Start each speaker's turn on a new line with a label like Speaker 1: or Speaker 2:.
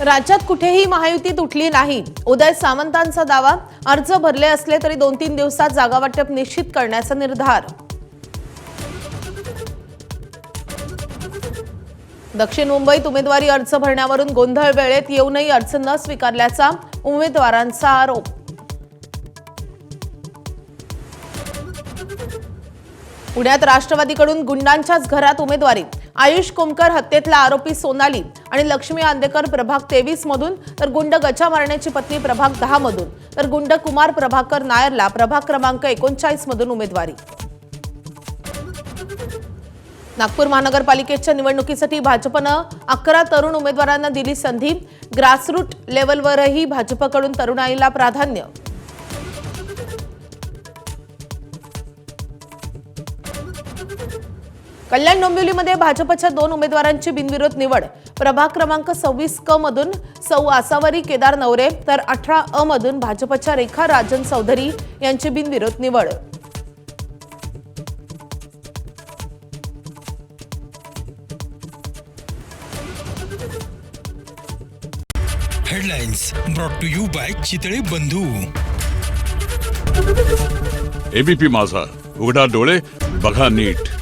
Speaker 1: राज्यात कुठेही महायुती तुटली नाही. उदय सामंतांचा दावा. अर्ज भरले असले तरी 2-3 दिवसात जागावाटप निश्चित करण्याचा निर्धार. दक्षिण मुंबईत उमेदवारी अर्ज भरण्यावरून गोंधळ. वेळेत येऊनही अर्ज न स्वीकारल्याचा उमेदवारांचा आरोप. पुण्यात राष्ट्रवादीकडून गुंडांच्याच घरात उमेदवारी. आयुष कोमकर हत्येतला आरोपी सोनाली आणि लक्ष्मी आंदेकर प्रभाग 23 मधून, तर गुंड गचा मारण्याची पत्नी प्रभाग 10 मधून, तर गुंड कुमार प्रभाकर नायरला प्रभाग क्रमांक 39 मधून उमेदवारी. नागपूर महानगरपालिकेच्या निवडणुकीसाठी भाजपनं 11 तरुण उमेदवारांना दिली संधी. ग्रासरूट लेव्हलवरही भाजपकडून तरुणाईला प्राधान्य. कल्याण डोंबिवलीमध्ये भाजपच्या 2 उमेदवारांची बिनविरोध निवड. प्रभाग क्रमांक 26 क मधून सौ आसावरी केदार नवरे, तर 18 अ मधून भाजपच्या रेखा राजन चौधरी यांची बिनविरोध निवड.
Speaker 2: Headlines brought to you by Chitale Bandhu.
Speaker 3: ABP माझा, उघडा डोळे बघा नीट.